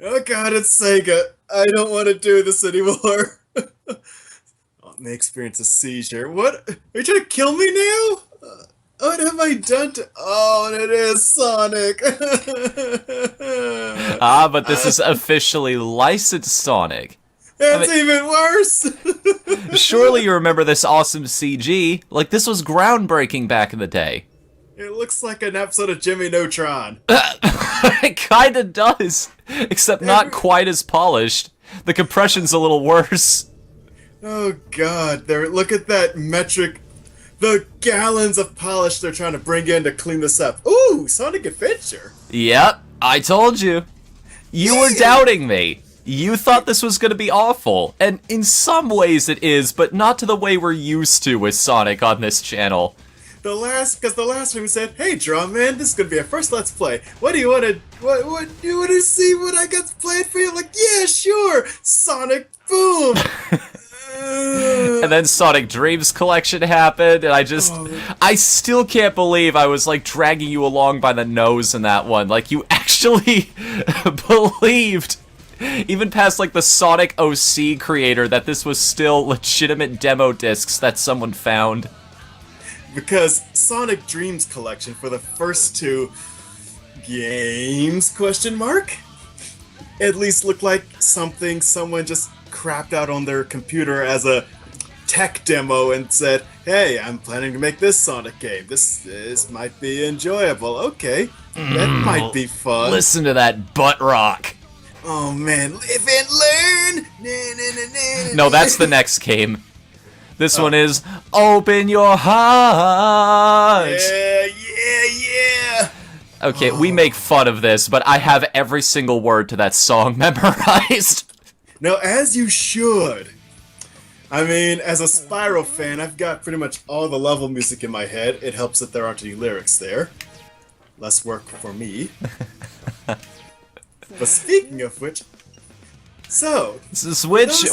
Oh god, it's Sega. I don't want to do this anymore. I may experience a seizure. What? Are you trying to kill me now? What have I done to... Oh, and it is Sonic. Ah, but this is officially licensed Sonic. I That's mean, even worse. surely you remember this awesome CG. Like, this was groundbreaking back in the day. It looks like an episode of Jimmy Neutron. It kinda does, except not Every- quite as polished. The compression's a little worse. Oh god, there! Look at that metric, the gallons of polish they're trying to bring in to clean this up. Ooh, Sonic Adventure. Yep, I told you. You were doubting me. You thought this was gonna be awful, and in some ways it is, but not to the way we're used to with Sonic on this channel. Because the last time we said, "Hey, Drum Man, this is gonna be our first Let's Play. What do you want to? What do you want to see? What I got planned for you?" Like, yeah, sure, Sonic Boom. And then Sonic Dreams Collection happened, and I still can't believe I was like dragging you along by the nose in that one. Like, you actually believed, even past like the Sonic OC creator, that this was still legitimate demo discs that someone found. Because Sonic Dreams Collection for the first two games, question mark, at least looked like something someone just crapped out on their computer as a tech demo and said, "Hey, I'm planning to make this Sonic game. This might be enjoyable. Okay, that might be fun." Listen to that butt rock. Oh man, live and learn. Na, na, na, na, No, that's the next game. This one is Open Your Heart. Yeah. Okay, we make fun of this, but I have every single word to that song memorized. Now, as you should. I mean, as a Spyro fan, I've got pretty much all the level music in my head. It helps that there aren't any lyrics there. Less work for me. But speaking of which, so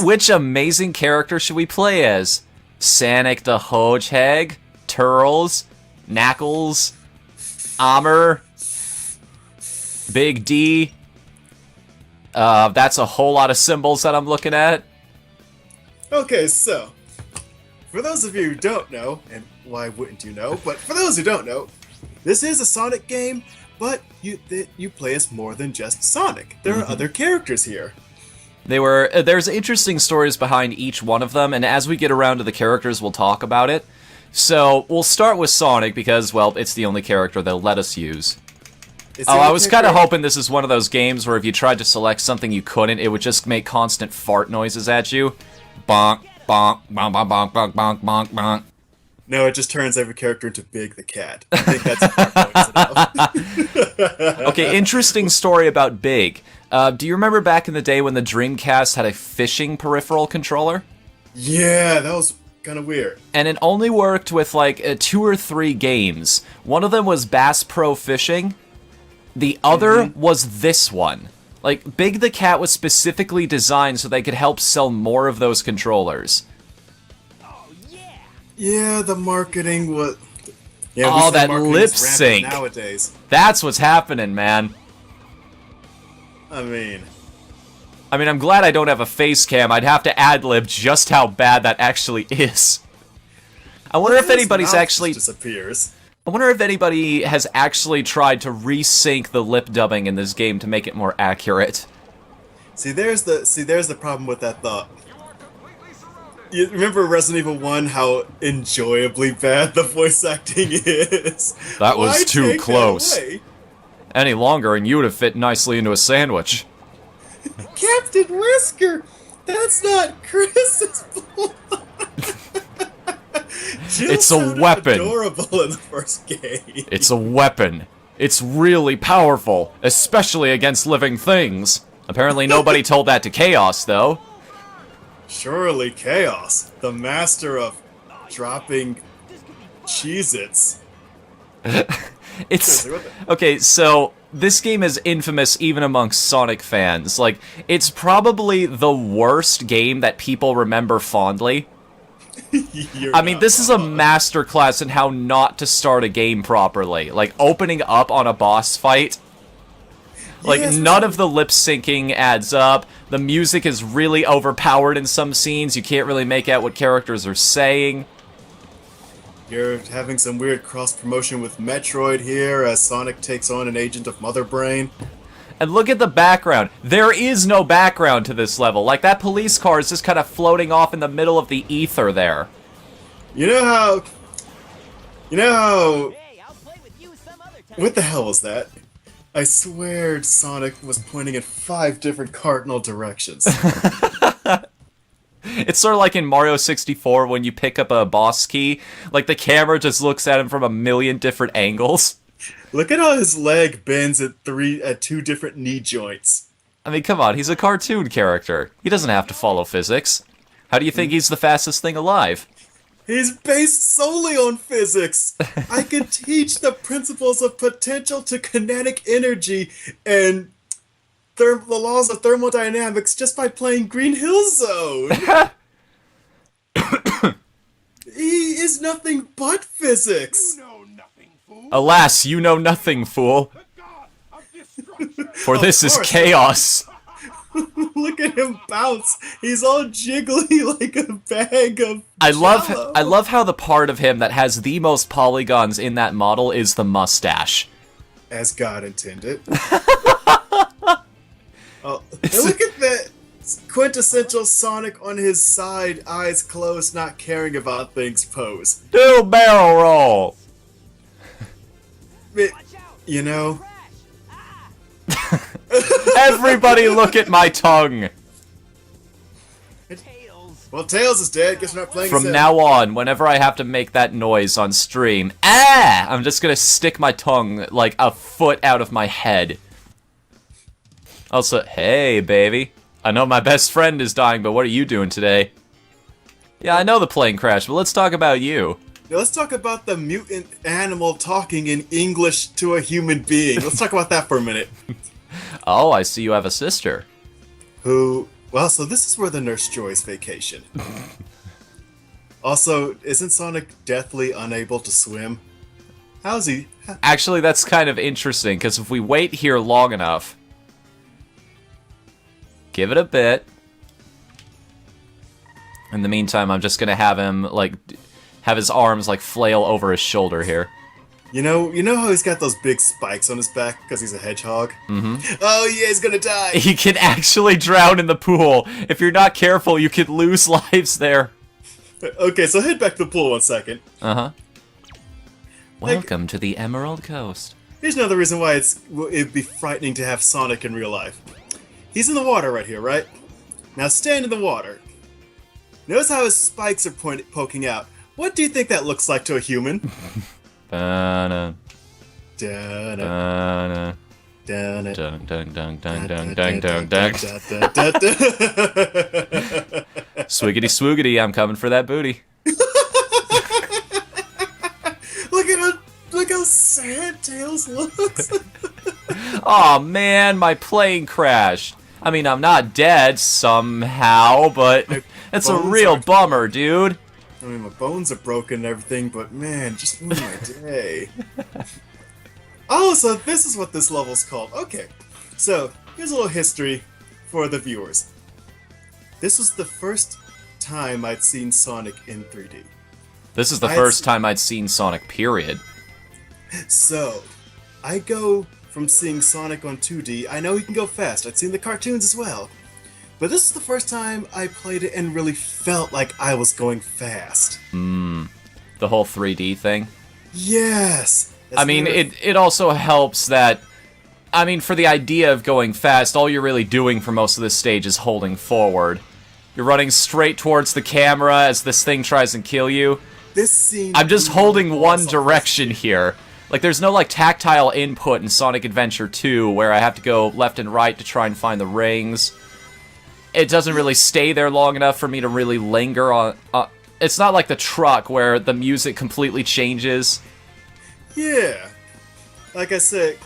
Which amazing character should we play as? Sonic the Hedgehog, Turles, Knuckles, Amber, Big D. That's a whole lot of symbols that I'm looking at. okay, so for those of you who don't know, and why wouldn't you know? But for those who don't know, this is a Sonic game, but you play as more than just Sonic. There are other characters here. There's interesting stories behind each one of them, and as we get around to the characters, we'll talk about it. So, we'll start with Sonic because, well, it's the only character they'll let us use. I was kind of hoping this is one of those games where if you tried to select something you couldn't, it would just make constant fart noises at you. Bonk, bonk, bonk, bonk, bonk, bonk, bonk, bonk, bonk. No, it just turns every character into Big the Cat. I think that's enough. Okay, interesting story about Big. Do you remember back in the day when the Dreamcast had a fishing peripheral controller? Yeah, that was kind of weird. And it only worked with like 2 or 3 games. One of them was Bass Pro Fishing. The other was this one. Like, Big the Cat was specifically designed so they could help sell more of those controllers. Yeah, the marketing was. Yeah, Oh, we say that marketing's lip rampant sync. nowadays. That's what's happening, man. I mean, I'm glad I don't have a face cam. I'd have to ad-lib just how bad that actually is. I wonder if his anybody's mouth actually... disappears. I wonder if anybody has actually tried to resync the lip dubbing in this game to make it more accurate. See, there's the problem with that thought. You remember Resident Evil 1, how enjoyably bad the voice acting is? That was Why too take that close. away? Any longer and you would have fit nicely into a sandwich. Captain Whisker! That's not Chris's blood! Jill It's a sounded weapon. Adorable in the first game. It's a weapon. It's really powerful, especially against living things. Apparently nobody told that to Chaos, though. Surely Chaos, the master of dropping Cheez-Its. It's... Okay, so this game is infamous even amongst Sonic fans. Like, it's probably the worst game that people remember fondly. This is a masterclass in how not to start a game properly. Like, opening up on a boss fight. Like, Yes, none of the lip syncing adds up. The music is really overpowered in some scenes. You can't really make out what characters are saying. You're having some weird cross-promotion with Metroid here as Sonic takes on an agent of Mother Brain. And look at the background. There is no background to this level. Like, that police car is just kind of floating off in the middle of the ether there. You know how... What the hell was that? I swear Sonic was pointing in 5 different cardinal directions. It's sort of like in Mario 64 when you pick up a boss key. Like, the camera just looks at him from a million different angles. Look at how his leg bends at 2 different knee joints. I mean, come on, he's a cartoon character. He doesn't have to follow physics. How do you think he's the fastest thing alive? He's based solely on physics. I could teach the principles of potential to kinetic energy and the laws of thermodynamics just by playing Green Hill Zone. He is nothing but physics. You know nothing, fool. Alas, you know nothing, fool. The god of destruction. For this is course. chaos. Look at him bounce. He's all jiggly like a bag of I Jell-O. love how the part of him that has the most polygons in that model is the mustache. As God intended. Oh, and look at that quintessential Sonic on his side, eyes closed, not caring about things pose. Do barrel roll. You know, Everybody look at my tongue. well, Tails is dead. Guess we're not playing From Sim. now on, whenever I have to make that noise on stream, I'm just gonna stick my tongue like a foot out of my head. Also, hey, baby. I know my best friend is dying, but what are you doing today? Yeah, I know the plane crashed, but let's talk about you. Now, let's talk about the mutant animal talking in English to a human being. Let's talk about that for a minute. Oh, I see you have a sister. Well, so this is where the Nurse Joy's vacation. Also, isn't Sonic deathly unable to swim? How's he? Actually, that's kind of interesting, because if we wait here long enough... Give it a bit. In the meantime, I'm just gonna have him, like, have his arms, like, flail over his shoulder here. You know how he's got those big spikes on his back because he's a hedgehog? Mm-hmm. Oh yeah, he's gonna die! He can actually drown in the pool. If you're not careful, you could lose lives there. Okay, so head back to the pool 1 second. Uh-huh. Welcome to the Emerald Coast. Here's another reason why it'd be frightening to have Sonic in real life. He's in the water right here, right? Now stand in the water. Notice how his spikes are poking out. What do you think that looks like to a human? Ba-na, Da-da, ba-na, da-da, dun, dun, dun, dun, dun, da-da, dun, dun, dun. da-da-da-da-da. Swiggity swoogity, I'm coming for that booty. Look how sad Tails looks. Aw, man, my plane crashed. I mean, I'm not dead somehow, but it's a bones real are- bummer, dude. I mean, my bones are broken and everything, but man, just ruined my day. Oh, so this is what this level's called. Okay, so here's a little history for the viewers. This was the first time I'd seen Sonic in 3D. This is the I'd first se- time I'd seen Sonic, period. So, I go from seeing Sonic on 2D, I know he can go fast, I'd seen the cartoons as well. But this is the first time I played it and really felt like I was going fast. The whole 3D thing. Yes! That's I mean, never- it also helps that, I mean, for the idea of going fast, all you're really doing for most of this stage is holding forward. You're running straight towards the camera as this thing tries and kill you. This scene... I'm just blew my holding balls one off. direction here. Like, there's no, like, tactile input in Sonic Adventure 2 where I have to go left and right to try and find the rings. It doesn't really stay there long enough for me to really linger on... it's not like the truck where the music completely changes. Yeah. Like I said,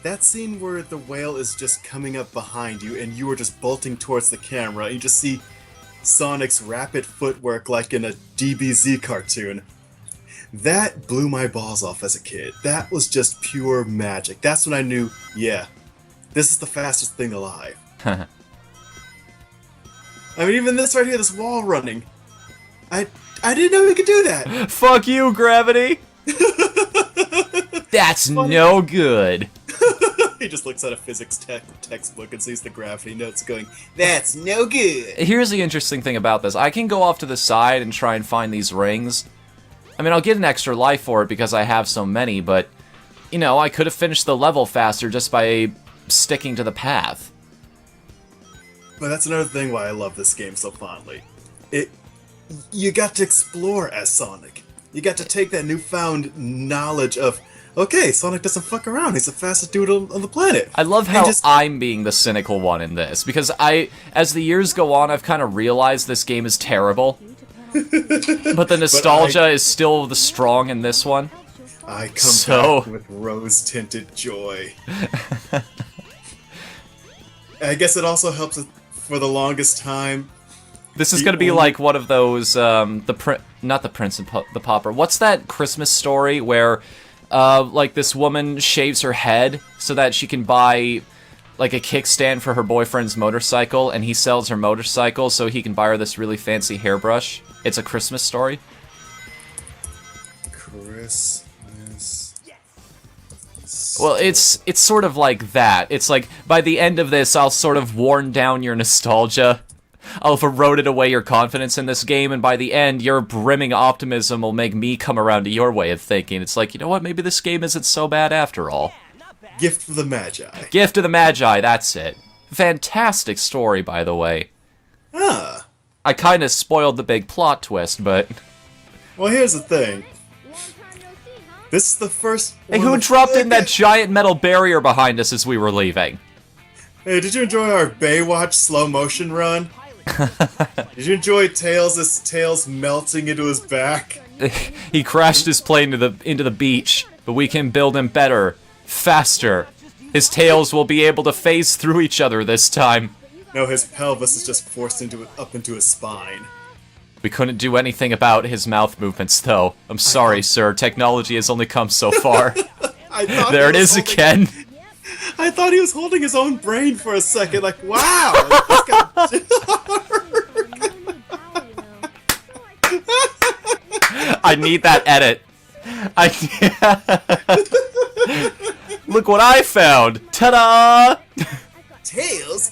that scene where the whale is just coming up behind you and you are just bolting towards the camera and you just see Sonic's rapid footwork like in a DBZ cartoon. That blew my balls off as a kid. That was just pure magic. That's when I knew, yeah, This is the fastest thing alive. I mean, even this right here, this wall running. I didn't know he could do that. Fuck you, gravity! That's no good. He just looks at a physics textbook and sees the gravity notes going, "That's no good." Here's the interesting thing about this. I can go off to the side and try and find these rings. I mean, I'll get an extra life for it because I have so many, but, you know, I could have finished the level faster just by sticking to the path. But that's another thing why I love this game so fondly. You got to explore as Sonic. You got to take that newfound knowledge of, okay, Sonic doesn't fuck around. He's the fastest dude on the planet. I love how I'm being the cynical one in this, because as the years go on, I've kind of realized this game is terrible. But the nostalgia is still the strong in this one. I come back with rose-tinted joy. I guess it also helps for the longest time. This is going to be like one of those, not the Prince and the Pauper. What's that Christmas story where, like, this woman shaves her head so that she can buy, like, a kickstand for her boyfriend's motorcycle, and he sells her motorcycle so he can buy her this really fancy hairbrush? It's a Christmas story. Christmas. Well, it's sort of like that. It's like, by the end of this, I'll sort of worn down your nostalgia. I'll have eroded away your confidence in this game, and by the end, your brimming optimism will make me come around to your way of thinking. It's like, you know what, maybe this game isn't so bad after all. Gift of the Magi. Gift of the Magi, that's it. Fantastic story, by the way. Ah. I kind of spoiled the big plot twist, but... Well, here's the thing. This is the first... Hey, who dropped in that giant metal barrier behind us as we were leaving? Hey, did you enjoy our Baywatch slow motion run? Did you enjoy Tails melting into his back? He crashed his plane into the beach, but we can build him better, faster. His tails will be able to phase through each other this time. No, his pelvis is just forced up into his spine. We couldn't do anything about his mouth movements, though. I'm sorry, sir. Technology has only come so far. There it is again. I thought he was holding his own brain for a second, like, wow! This guy... I need that edit. Look what I found! Ta-da! Tails?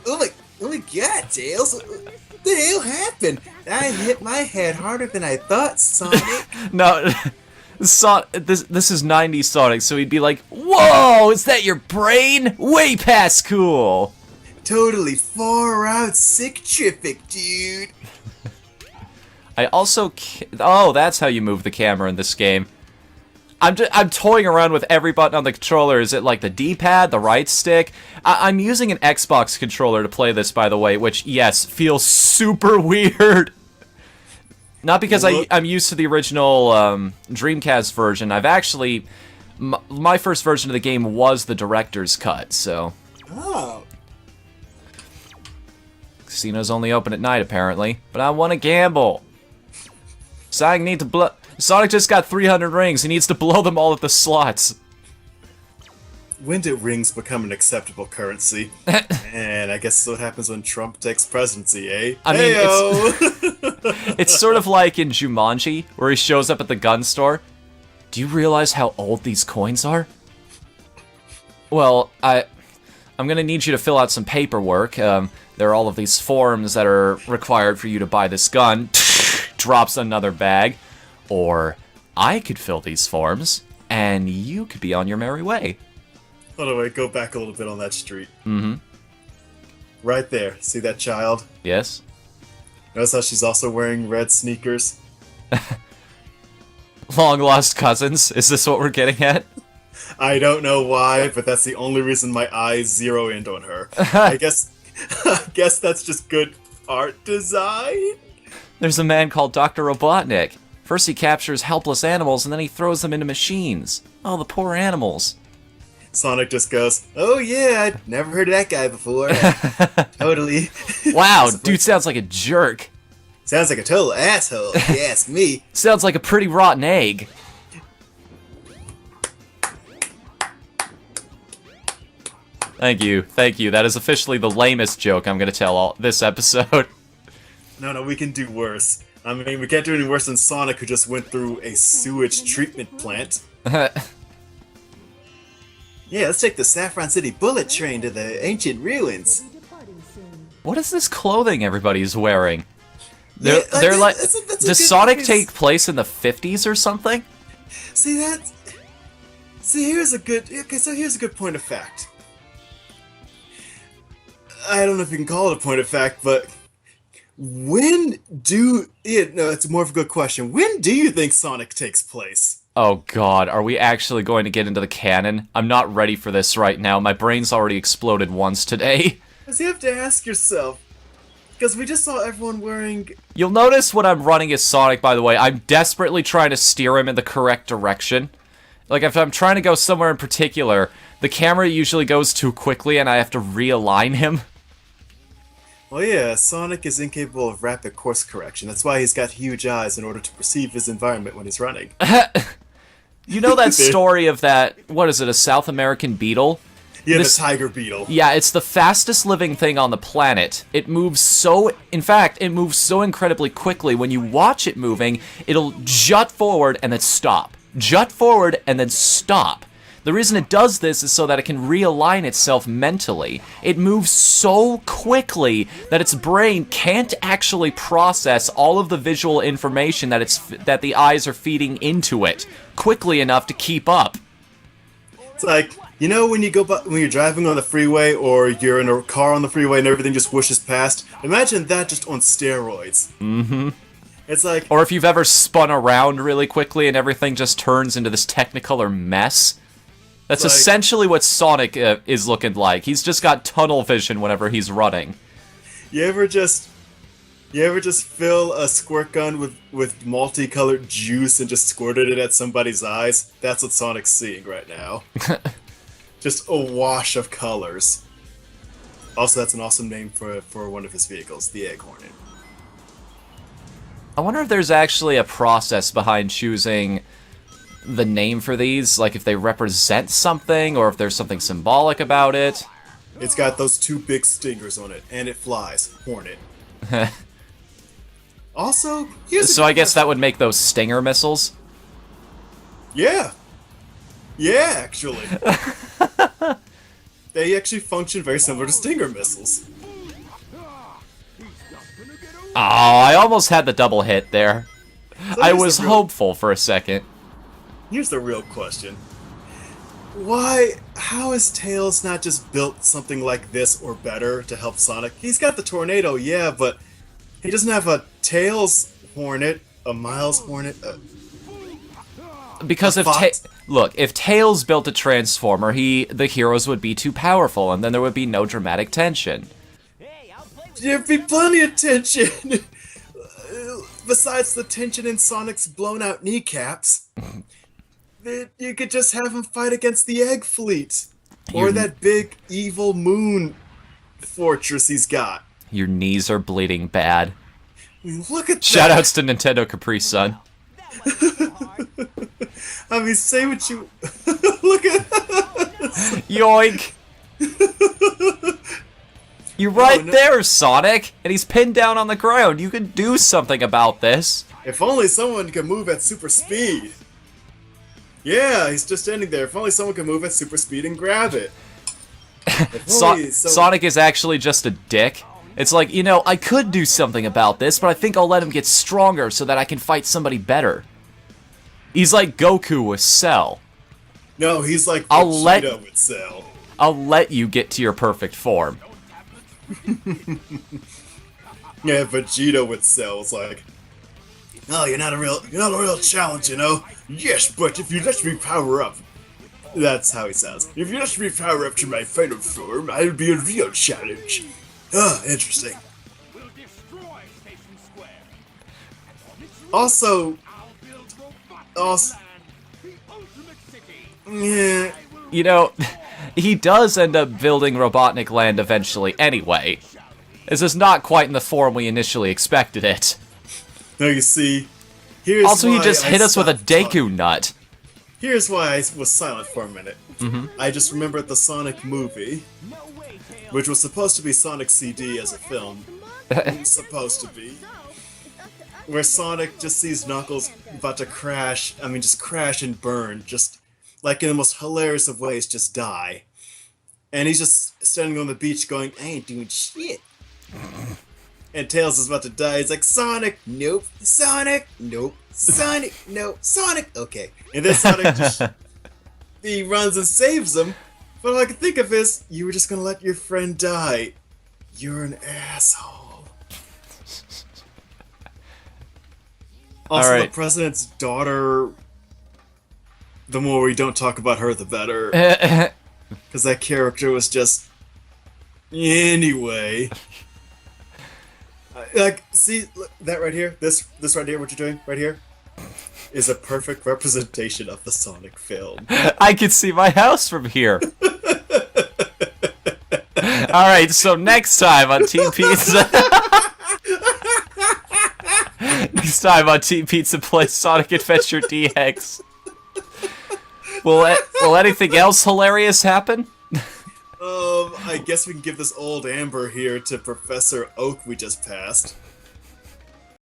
Oh my god, Tails! What the hell happened? I hit my head harder than I thought, Sonic. No, this is 90s Sonic, so he'd be like, "Whoa, is that your brain? Way past cool." Totally far out sick tripic, dude. I also that's how you move the camera in this game. I'm toying around with every button on the controller. Is it like the D-pad, the right stick? I'm using an Xbox controller to play this, by the way, which, yes, feels super weird. Not because I'm used to the original Dreamcast version. I've actually... My first version of the game was the director's cut, so... Oh. Casinos only open at night, apparently. But I want to gamble. Sonic just got 300 rings. He needs to blow them all at the slots. When did rings become an acceptable currency? And I guess that's what happens when Trump takes presidency, eh? I mean, it's sort of like in Jumanji, where he shows up at the gun store. Do you realize how old these coins are? Well, I'm gonna need you to fill out some paperwork. There are all of these forms that are required for you to buy this gun. Drops another bag. Or I could fill these forms, and you could be on your merry way. Hold on, wait, go back a little bit on that street. Mm-hmm. Right there. See that child? Yes. Notice how she's also wearing red sneakers? Long lost cousins? Is this what we're getting at? I don't know why, but that's the only reason my eyes zero in on her. I guess that's just good art design? There's a man called Dr. Robotnik. First he captures helpless animals, and then he throws them into machines. Oh, the poor animals. Sonic just goes, "Oh yeah, I'd never heard of that guy before." Totally. Wow, dude sounds like a jerk. Sounds like a total asshole, if you ask me. Sounds like a pretty rotten egg. Thank you, thank you. That is officially the lamest joke I'm gonna tell all this episode. No, we can do worse. I mean, we can't do any worse than Sonic, who just went through a sewage treatment plant. Yeah, let's take the Saffron City bullet train to the ancient ruins. What is this clothing everybody's wearing? They're, Yeah, they're like, that's a does good Sonic choice. take place in the 50s or something? See, here's a good... Okay, so here's a good point of fact. I don't know if you can call it a point of fact, but... No, it's more of a good question. When do you think Sonic takes place? Oh god, are we actually going to get into the canon? I'm not ready for this right now. My brain's already exploded once today. Because you have to ask yourself. Because we just saw everyone wearing... You'll notice when I'm running as Sonic, by the way, I'm desperately trying to steer him in the correct direction. Like, if I'm trying to go somewhere in particular, the camera usually goes too quickly and I have to realign him. Well, yeah, Sonic is incapable of rapid course correction. That's why he's got huge eyes in order to perceive his environment when he's running. You know that story of that, what is it, a South American beetle? Yeah, the tiger beetle. Yeah, it's the fastest living thing on the planet. It moves so... In fact, it moves so incredibly quickly. When you watch it moving, it'll jut forward and then stop. Jut forward and then stop. The reason it does this is so that it can realign itself mentally. It moves so quickly that its brain can't actually process all of the visual information that the eyes are feeding into it quickly enough to keep up. It's like, you know when you're driving on the freeway or you're in a car on the freeway and everything just whooshes past? Imagine that just on steroids. Mm-hmm. It's like... Or if you've ever spun around really quickly and everything just turns into this Technicolor mess. That's like, essentially what Sonic is looking like. He's just got tunnel vision whenever he's running. You ever just fill a squirt gun with multicolored juice and just squirted it at somebody's eyes? That's what Sonic's seeing right now. Just a wash of colors. Also, that's an awesome name for one of his vehicles, the Egg Hornet. I wonder if there's actually a process behind choosing the name for these, like if they represent something or if there's something symbolic about it. It's got those two big stingers on it, and it flies. Hornet. Also, so I guess that would make those Stinger missiles? Yeah. Yeah, actually. They actually function very similar to Stinger missiles. Oh, I almost had the double hit there. So I was hopeful for a second. Here's the real question. How is Tails not just built something like this or better to help Sonic? He's got the tornado, yeah, but he doesn't have a Tails Hornet, a Miles Hornet, because if Tails built a Transformer, the heroes would be too powerful, and then there would be no dramatic tension. There'd be plenty of tension! Besides the tension in Sonic's blown-out kneecaps, you could just have him fight against the Egg Fleet. Or that big, evil moon fortress he's got. Your knees are bleeding bad. Look at that! Shoutouts to Nintendo Capri Sun. I mean, say what you... Look at... Yoink! You're right there, Sonic! And he's pinned down on the ground. You can do something about this. If only someone could move at super speed. Yeah, he's just standing there. If only someone could move at super speed and grab it. Sonic is actually just a dick. It's like, I could do something about this, but I think I'll let him get stronger so that I can fight somebody better. He's like Goku with Cell. No, he's like Vegeta with Cell. I'll let you get to your perfect form. Yeah, Vegeta with Cell is like, oh, you're not a real challenge, you know? Yes, but if you let me power up. That's how he sounds. If you let me power up to my final form, I'll be a real challenge. Ah, interesting. Also, yeah. He does end up building Robotnik Land eventually anyway. This is not quite in the form we initially expected it. No, you see, here's Also, he why just I hit us with a stopped Deku nut. Here's why I was silent for a minute. I just remembered the Sonic movie, which was supposed to be Sonic CD as a film. Supposed to be. Where Sonic just sees Knuckles about to crash, just crash and burn, just like in the most hilarious of ways, just die. And he's just standing on the beach going, I ain't doing shit. And Tails is about to die. He's like, Sonic, nope. Sonic, nope. Sonic, no. Sonic, okay. And then Sonic just, he runs and saves him. But all I can think of is, you were just gonna let your friend die. You're an asshole. Also, Alright. the president's daughter, the more we don't talk about her, the better. Because that character was just... Anyway. Like, see, look, that right here? This right here, what you're doing right here? Is a perfect representation of the Sonic film. I can see my house from here. Alright, so next time on Team Pizza... next time on Team Pizza plays Sonic Adventure DX. Will anything else hilarious happen? I guess we can give this old Amber here to Professor Oak we just passed.